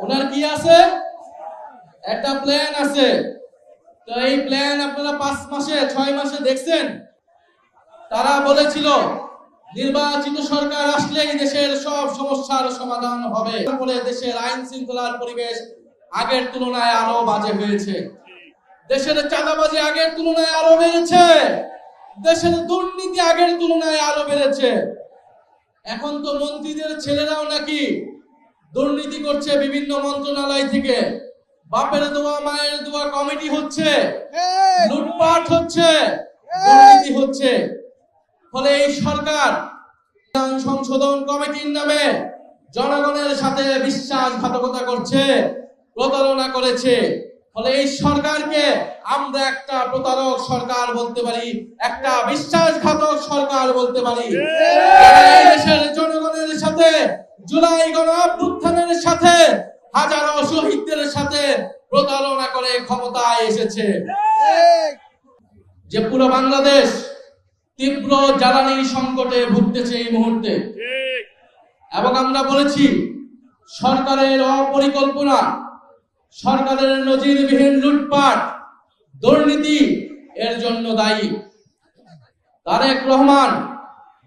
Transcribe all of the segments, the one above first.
ওনার কি আছে? একটা প্ল্যান আছে। তো এই প্ল্যান আপনারা 5 মাসে 6 মাসে দেখছেন। তারা বলেছিল নির্বাচিত সরকার আসলেই দেশের সব সমস্যার সমাধান হবে। তারপরে দেশের আইন শৃঙ্খলার পরিবেশ আগের তুলনায় আরো বাজে হয়েছে। দেশের চাঁদাবাজি আগের তুলনায় আরো বেড়েছে। দেশের দুর্নীতি আগের তুলনায় আরো বেড়েছে। এখন তো মন্ত্রীদের ছেলেরাও নাকি দুর্নীতি করছে বিভিন্ন মন্ত্রণালয় থেকে। বাপের দোয়া মায়ের দোয়া কমিটি হচ্ছে, লুটপাট হচ্ছে, দুর্নীতি হচ্ছে। ফলে এই সরকার সংশোধন কমিটির নামে জনগণের সাথে বিশ্বাসঘাতকতা করছে, প্রতারণা করেছে। ফলে এই সরকারকে আমরা একটা প্রতারক সরকার বলতে পারি, একটা বিশ্বাসঘাতক সরকার বলতে পারি। এই দেশের জনগণের সাথে জুলাই গণ অভ্যুত্থানের সাথে হাজারো শহীদদের সাথে প্রতারণা করে ক্ষমতায় এসেছে। যে পুরো বাংলাদেশ তীব্র জ্বালানি সংকটে ভুগতেছে এই মুহূর্তে। এবং আমরা বলেছি সরকারের অপরিকল্পনা, সরকারের নজিরবিহীন লুটপাট, দুর্নীতি এর জন্য দায়ী। তারেক রহমান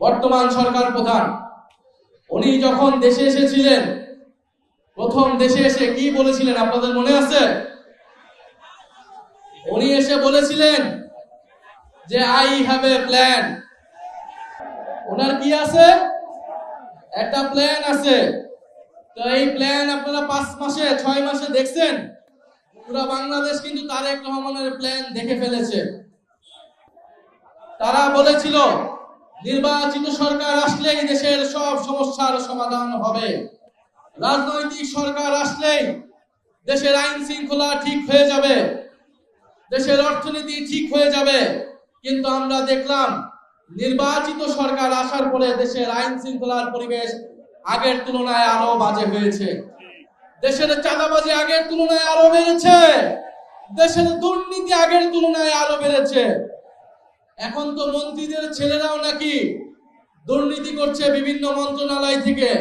বর্তমান সরকার প্রধান, উনি যখন দেশে এসেছিলেন, প্রথম দেশে এসে কি বলেছিলেন আপনাদের মনে আছে? উনি এসে বলেছিলেন যে আই হ্যাভ এ প্ল্যান। ওনার কি আছে? একটা প্ল্যান আছে। তো এই প্ল্যান আপনারা 5 মাসে 6 মাসে দেখছেন। পুরো বাংলাদেশ কিন্তু তারেক রহমানের প্ল্যান দেখে ফেলেছে। তারা বলেছিল নির্বাচিত সরকার আসলেই দেশের সব সমস্যার সমাধান হবে। রাজনৈতিক সরকার আসলেই দেশের আইন শৃঙ্খলা ঠিক হয়ে যাবে, দেশের অর্থনীতি ঠিক হয়ে যাবে। কিন্তু আমরা দেখলাম নির্বাচিত সরকার আসার পরে দেশের আইন শৃঙ্খলার পরিবেশ আগের তুলনায় আরো বাজে হয়েছে। দেশের চাঁদাবাজি আগের তুলনায় আরো বেড়েছে। দেশের দুর্নীতি আগের তুলনায় আরো বেড়েছে। এখন তো মন্ত্রীদের ছেলেরাও নাকি দুর্নীতি করছে বিভিন্ন মন্ত্রণালয় থেকে।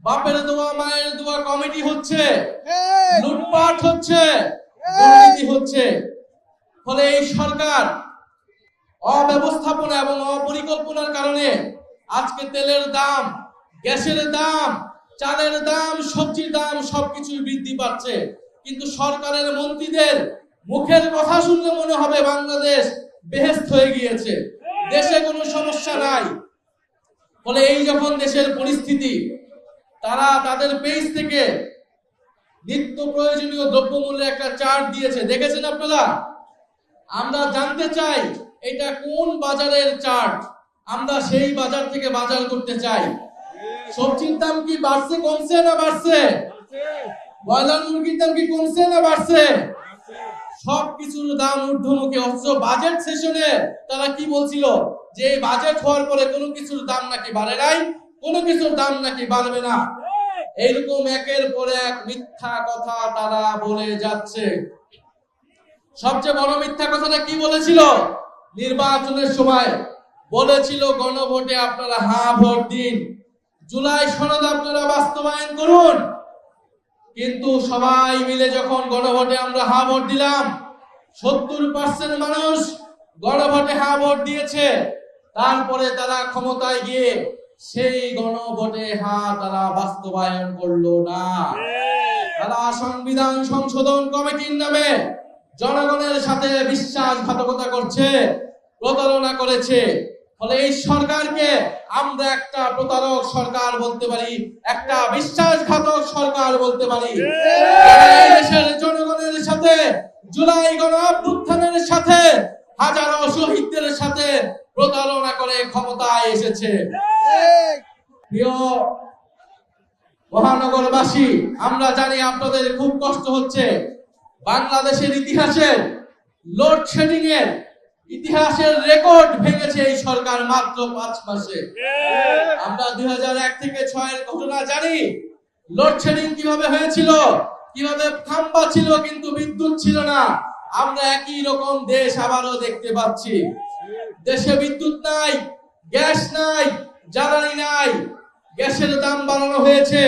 বাপের দোয়া মায়ের দোয়া কমিটি হচ্ছে, লুটপাট হচ্ছে, দুর্নীতি হচ্ছে। ফলে এই সরকার অব্যবস্থাপনা এবং অপরিকল্পনার কারণে আজকে তেলের দাম, গ্যাসের দাম, চালের দাম, সবজির দাম সবকিছু বৃদ্ধি পাচ্ছে। কিন্তু সরকারের মন্ত্রীদের মুখের কথা শুনলে মনে হবে বাংলাদেশ বেহেশত হয়ে গিয়েছে, দেশে কোনো সমস্যা নাই। ফলে এই যখন দেশের পরিস্থিতি, তারা তাদের পেজ থেকে নিত্য প্রয়োজনীয় দ্রব্যমূল্যের একটা চার্ট দিয়েছে, দেখেছেন আপনারা? আমরা জানতে চাই এটা কোন বাজারের চার্ট। আমরা সেই বাজার থেকে বাজার করতে চাই। সবজির দাম কি বাড়ছে, কমছে না বাড়ছে? ব্রয়লার মুরগির দাম কি কমছে না বাড়ছে? সবকিছুর দাম ঊর্ধ্বমুখী। অথচ বাজেট সেশনে তারা কি বলছিল যে এই বাজেট হওয়ার পরে কোনো কিছুর দাম নাকি বাড়ে নাই, কোনো কিছুর দাম নাকি বাড়বে না। এইরকম একের পর এক মিথ্যা কথা তারা বলে যাচ্ছে। সবচেয়ে বড় মিথ্যা কথাটা কি বলেছিল? নির্বাচনের সময় বলেছিল গণভোটে আপনারা হ্যাঁ ভোট দিন, জুলাই সনদ আপনারা বাস্তবায়ন করুন। কিন্তু সবাই মিলে যখন গণভোটে আমরা হ্যাঁ ভোট দিলাম, 70% মানুষ গণভোটে হ্যাঁ ভোট দিয়েছে। তারপরে তারা ক্ষমতায় গিয়ে সেই গণভোটে হ্যাঁ তারা বাস্তবায়ন করলো না। তারা সংবিধান সংশোধন কমিটির নামে জনগণের সাথে বিশ্বাসঘাতকতা করছে, প্রতারণা করেছে। ফলে এই সরকারকে আমরা একটা প্রতারক সরকার বলতে পারি, একটা বিশ্বাসঘাতক সরকার বলতে পারি। এই দেশের জনগণের সাথে জুলাই গণ অভ্যুত্থানের সাথে হাজারো শহীদদের সাথে প্রতারণা করে ক্ষমতায় এসেছে। প্রিয় মহানগরবাসী, আমরা জানি আপনাদের খুব কষ্ট হচ্ছে। বাংলাদেশের ইতিহাসের লোডশেডিং এর ইতিহাসের রেকর্ড ভেঙেছে এই সরকার মাত্র 5 মাসে। আমরা 2001 থেকে 6 এর ঘটনা জানি। লোডশেডিং কিভাবে হয়েছিল, কিভাবে খাম্বা ছিল কিন্তু বিদ্যুৎ ছিল না। আমরা একই রকম দেশ আবারও দেখতে পাচ্ছি। দেশে বিদ্যুৎ নাই, গ্যাস নাই, জ্বালানি নাই। গ্যাসের দাম বাড়ানো হয়েছে,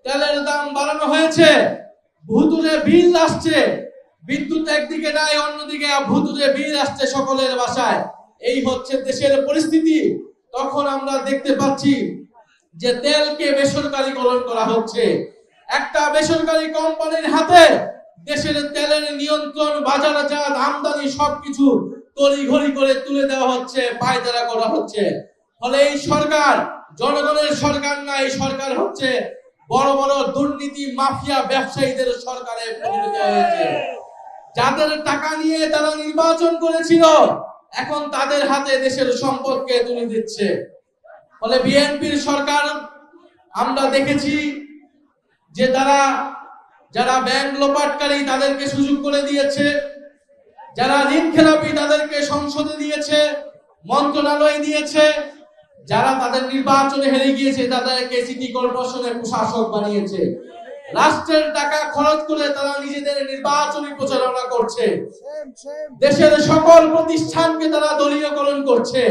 তেলের দাম বাড়ানো হয়েছে, ভুতুরে বিল আসছে, বিদ্যুৎ একদিকে নাই, অন্যদিকে ভুতুরে বিল আসছে সকলের বাসায়। এই হচ্ছে দেশের পরিস্থিতি। তখন আমরা দেখতে পাচ্ছি যে তেলকে বেসরকারীকরণ করা হচ্ছে। একটা বেসরকারি কোম্পানির হাতে দেশের তেলের নিয়ন্ত্রণ, বাজারজাত, আমদানি সবকিছু তড়িঘড়ি করে তুলে দেওয়া হচ্ছে, পায়তারা করা হচ্ছে। ফলে এই সরকার জনগণের সরকার না, এই সরকার হচ্ছে বড় বড় দুর্নীতি মাফিয়া ব্যবসায়ীদের সরকারে পরিণত হয়েছে। যাদের টাকা নিয়ে তারা নির্বাচন করেছিল, এখন তাদের হাতে দেশের সম্পদকে তুলে দিচ্ছে। ফলে বিএনপির সরকার আমরা দেখেছি যে যারা ব্যাংক লোপাটকারী তাদেরকে সুযোগ করে দিয়েছে, যারা ঋণ খেলাপি তাদেরকে সংসদে দিয়েছে, মন্ত্রণালয় দিয়েছে, যারা তাদের নির্বাচনে হেরে গিয়েছে তাদেরকে সিটি কর্পোরেশনে প্রশাসক বানিয়েছে। রাষ্ট্রের টাকা খরচ করে তারা নিজেদের নির্বাচনী প্রচারণা করছে। দেশের সকল প্রতিষ্ঠানকে তারা দলীয়করণ করছে।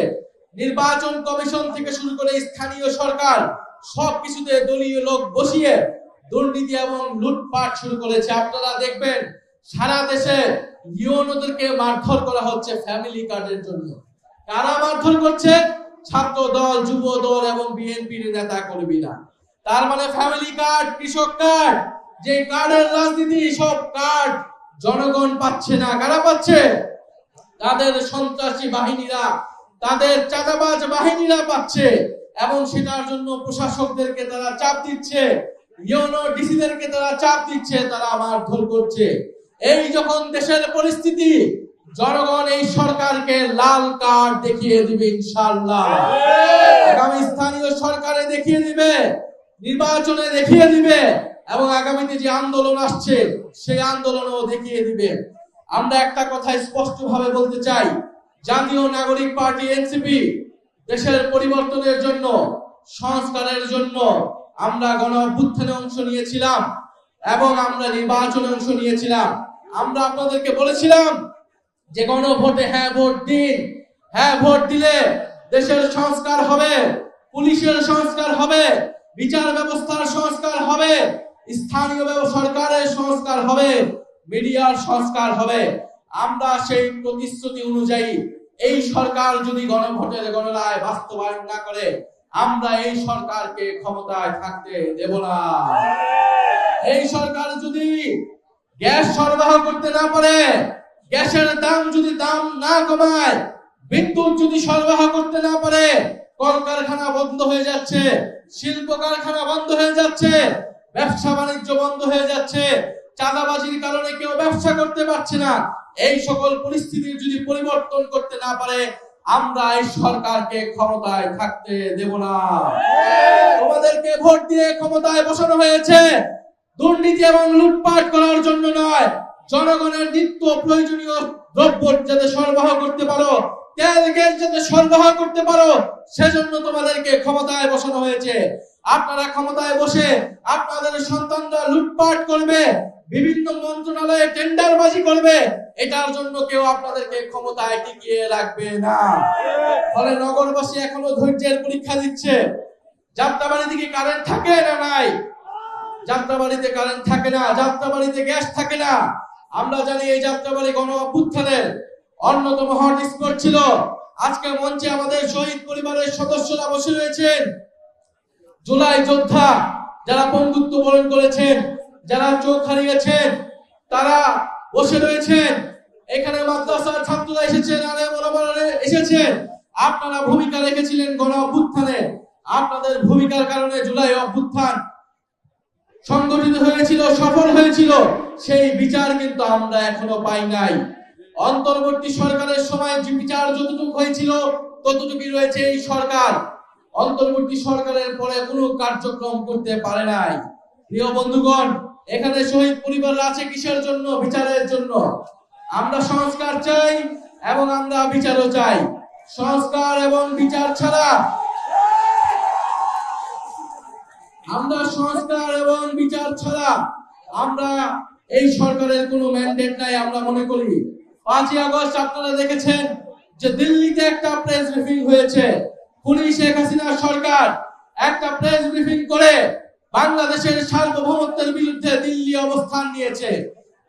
নির্বাচন কমিশন থেকে শুরু করে স্থানীয় সরকার সবকিছুতে দলীয় লোক বসিয়ে দুর্নীতি এবং লুটপাট শুরু করেছে। আপনারা দেখবেন সারা দেশে ইউনোদেরকে মারধর করা হচ্ছে ফ্যামিলি কার্ডের জন্য। কারা মারধর করছে? ছাত্র দল, যুব দল এবং বিএনপির নেতা কর্মীরা। তার মানে ফ্যামিলি কার্ড, কৃষক কার্ড, যে কার্ডের রাজনীতি, সব কার্ড জনগণ পাচ্ছে না। কারা পাচ্ছে? তাদের সন্ত্রাসী বাহিনীরা, তাদের চাঁদাবাজ বাহিনীরা পাচ্ছে। এবং সেটার জন্য প্রশাসকদেরকে তারা চাপ দিচ্ছে, ইউনো ডিসিদেরকে তারা চাপ দিচ্ছে, তারা মারধর করছে। এই যখন দেশের পরিস্থিতি, জনগণ এই সরকারকে লাল কার্ড দেখিয়ে দিবে ইনশাআল্লাহ। আগামী স্থানীয় সরকারে দেখিয়ে দিবে, নির্বাচনে দেখিয়ে দিবে, এবং আগামীতে যে আন্দোলন আসছে সেই আন্দোলনও দেখিয়ে দিবে। আমরা একটা কথা স্পষ্ট ভাবে বলতে চাই, জাতীয় নাগরিক পার্টি এনসিপি দেশের পরিবর্তনের জন্য, সংস্কারের জন্য আমরা গণ অভ্যুত্থানে অংশ নিয়েছিলাম এবং আমরা নির্বাচনে অংশ নিয়েছিলাম। আমরা আপনাদেরকে বলেছিলাম যে গণভোটে হ্যাঁ ভোট দিন, হ্যাঁ ভোট দিলে দেশের সংস্কার হবে, পুলিশের সংস্কার হবে, বিচার ব্যবস্থার সংস্কার হবে, স্থানীয় সরকারের সংস্কার হবে, মিডিয়ার সংস্কার হবে। আমরা সেই প্রতিশ্রুতি অনুযায়ী এই সরকার যদি গণভোটের গণনায় বাস্তবায়ন না করে, আমরা এই সরকারকে ক্ষমতায় থাকতে দেব না। এই সরকার যদি গ্যাস সরবরাহ করতে না পারে, গ্যাসের দাম যদি দাম না কমায়, বিদ্যুৎ যদি সরবরাহ করতে না পারে, কলকারখানা বন্ধ হয়ে যাচ্ছে, শিল্প কারখানা বন্ধ হয়ে যাচ্ছে, ব্যবসা বাণিজ্য বন্ধ হয়ে যাচ্ছে, চাঁদাবাজির কারণে কেউ ব্যবসা করতে পারছে না। এই সকল পরিস্থিতির যদি পরিবর্তন করতে না পারে, আমরা এই সরকারকে ক্ষমতায় থাকতে দেব না। তোমাদেরকে ভোট দিয়ে ক্ষমতায় বসানো হয়েছে দুর্নীতি এবং লুটপাট করার জন্য নয়, জনগণের নিত্য প্রয়োজনীয় দ্রব্য যাতে সরবরাহ করতে পারো, তেল গ্যাস যাতে সরবরাহ করতে পারো, সেজন্য তোমাদেরকে ক্ষমতায় বসানো হয়েছে। আপনারা ক্ষমতায় বসে আপনাদের সন্তানরা লুটপাট করবে, বিভিন্ন মন্ত্রণালয়ে টেন্ডারবাজি করবে, এটার জন্য কেউ আপনাদেরকে ক্ষমতায় টিকিয়ে রাখবে না। ফলে নগরবাসী এখনো ধৈর্যের পরীক্ষা দিচ্ছে। যাত্রাবাড়ি দিকে কারেন্ট থাকে না নাই? যাত্রাবাড়িতে কারেন্ট থাকে না, যাত্রাবাড়িতে গ্যাস থাকে না। আমরা জানি এই যাত্রাবাড়ি গণ অভ্যুত্থানের অন্যতম হটস্পট ছিল। আজকে মঞ্চে আমাদের শহীদ পরিবারের সদস্যরা বসে রয়েছেন, জুলাই যোদ্ধা যারা বন্ধুত্ব বরণ করেছেন, যারা চোখ হারিয়েছেন, তারা বসে রয়েছেন। এখানে মাদ্রাসার ছাত্ররা এসেছেন, আলেম ওলামারা এসেছেন। আপনারা ভূমিকা রেখেছিলেন গণ অভ্যুত্থানে, আপনাদের ভূমিকার কারণে জুলাই অভ্যুত্থান সংগঠিত হয়েছিল, সফল হয়েছিল। সেই বিচার কিন্তু আমরা এখনো পাই নাই। অন্তর্বর্তী সরকারের সময় যে বিচার যতটুকু হয়েছিল ততটুকুই রয়েছে এই সরকার। অন্তর্বর্তী সরকারের পরে কোনো কার্যক্রম করতে পারে নাই। প্রিয় বন্ধুগণ, এখানে শহীদ পরিবার আছে কিসের জন্য? বিচারের জন্য। আমরা সংস্কার চাই এবং আমরা বিচারও চাই। সংস্কার এবং বিচার ছাড়া আমরা এই সরকারের কোনো ম্যান্ডেট নাই আমরা মনে করি। 5ই আগস্ট আপনারা দেখেছেন যে দিল্লিতে একটা প্রেস ব্রিফিং হয়েছে। পুলিশ শেখ হাসিনা সরকার একটা প্রেস ব্রিফিং করে বাংলাদেশের সার্বভৌমত্বের বিরুদ্ধে দিল্লি অবস্থান নিয়েছে,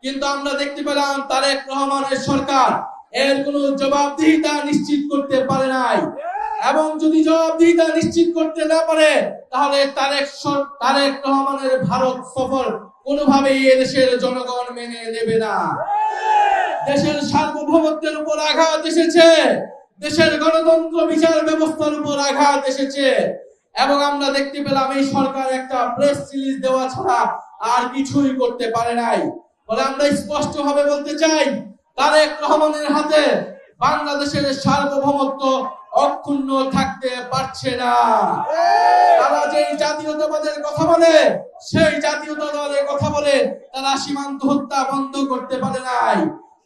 কিন্তু আমরা দেখতে পেলাম তারেক রহমানের সরকার এর কোনো জবাবদিহিতা নিশ্চিত করতে পারে নাই। এবং যদি জবাবদিহিতা নিশ্চিত করতে না পারে, তাহলে তারেক রহমানের ভারত সফর কোনোভাবেই এদেশের জনগণ মেনে নেবে না। দেশের সার্বভৌমত্বের উপর আঘাত এসেছে, দেশের গণতন্ত্র বিচার ব্যবস্থার উপর আঘাত এসেছে, এবং আমরা দেখতে পেলাম এই সরকার একটা প্রেস রিলিজ দেওয়া ছাড়া আর কিছুই করতে পারে নাই। বলে আমরা স্পষ্ট ভাবে বলতে চাই, তারেক রহমানের হাতে বাংলাদেশের সার্বভৌমত্ব অক্ষুণ্ণ থাকতে পারছে না। তারা যে জাতীয়তাবাদের কথা বলে, সেই জাতীয়তাবাদের কথা বলে তারা সীমান্ত হত্যা বন্ধ করতে পারে নাই।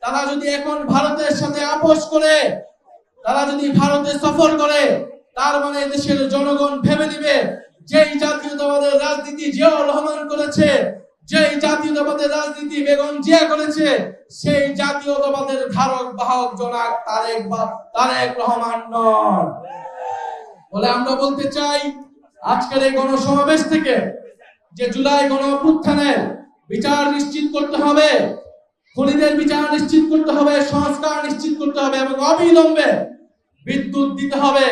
তারা যদি এখন ভারতের সাথে আপোষ করে, তারা যদি ভারতে সফর করে, তার মানে দেশের জনগণ ভেবে নেবে যেই জাতীয়তাবাদের রাজনীতি জিয়াউর রহমান করেছে, যেই জাতীয়তাবাদের রাজনীতি বেগম জিয়া করেছে, সেই জাতীয়তাবাদের ধারক বাহক জনাব তারেক রহমান নন। বলে আমরা বলতে চাই, আজকের এই গণসমাবেশ থেকে যে জুলাই গণঅভ্যুত্থানের বিচার নিশ্চিত করতে হবে, খুনিদের বিচার নিশ্চিত করতে হবে, সংস্কার নিশ্চিত করতে হবে, এবং অবিলম্বে বিদ্যুৎ দিতে হবে,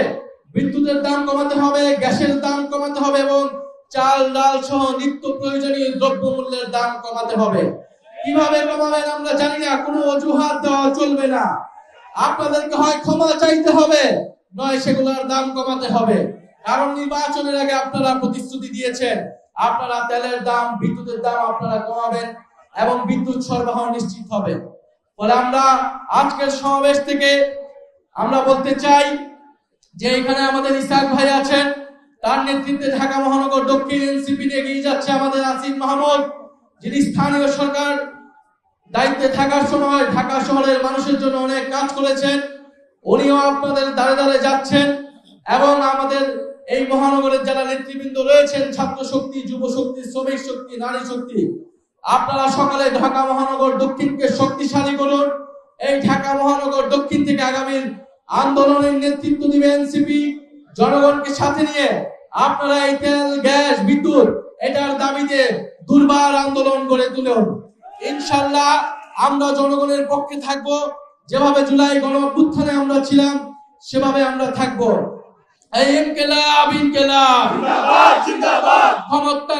বিদ্যুতের দাম কমাতে হবে, গ্যাসের দাম কমাতে হবে, এবং চাল ডাল সহ নিত্য প্রয়োজনীয় দ্রব্যমূল্যের দাম কমাতে হবে। কিভাবে কমাবেন আমরা জানি না, কোনো অজুহাত দেওয়া চলবে না। আপনাদেরকে হয় ক্ষমা চাইতে হবে, নয় সেগুলোর দাম কমাতে হবে। কারণ নির্বাচনের আগে আপনারা প্রতিশ্রুতি দিয়েছেন আপনারা তেলের দাম, বিদ্যুতের দাম আপনারা কমাবেন এবং বিদ্যুৎ সরবরাহ নিশ্চিত হবে। ফলে আমরা আজকের সমাবেশ থেকে আমরা বলতে চাই যে এখানে আমাদের ইসাক ভাই আছেন, তার নেতৃত্বে ঢাকা মহানগর দক্ষিণ এনসিপি নিয়ে এগিয়ে যাচ্ছে আমাদের আসিফ মাহমুদ, যিনি স্থানীয় সরকার দায়িত্বে থাকার সময় ঢাকা শহরের মানুষের জন্য অনেক কাজ করেছেন। উনিও আপনাদের দ্বারে দ্বারে যাচ্ছেন, এবং আমাদের এই মহানগরের যারা নেতৃবৃন্দ রয়েছেন, ছাত্র শক্তি, যুব শক্তি, শ্রমিক শক্তি, নারী শক্তি, আপনারা সকালে ঢাকা মহানগর দক্ষিণকে শক্তিশালী করুন। এই ঢাকা মহানগর দক্ষিণ থেকে আগামীর আন্দোলনের নেতৃত্ব দিবে এনসিপি। জনগণকে সাথে নিয়ে আপনারা এই তেল, গ্যাস, বিদ্যুৎ এটার দাবিতে দুর্বার আন্দোলন গড়ে তুলুন। ইনশাআল্লাহ আমরা জনগণের পক্ষে থাকব, যেভাবে জুলাই গণঅভ্যুত্থানে আমরা ছিলাম সেভাবে আমরা থাকব। এই ইনকিলাব, ইনকিলাব জিন্দাবাদ, জিন্দাবাদ, ক্ষমতা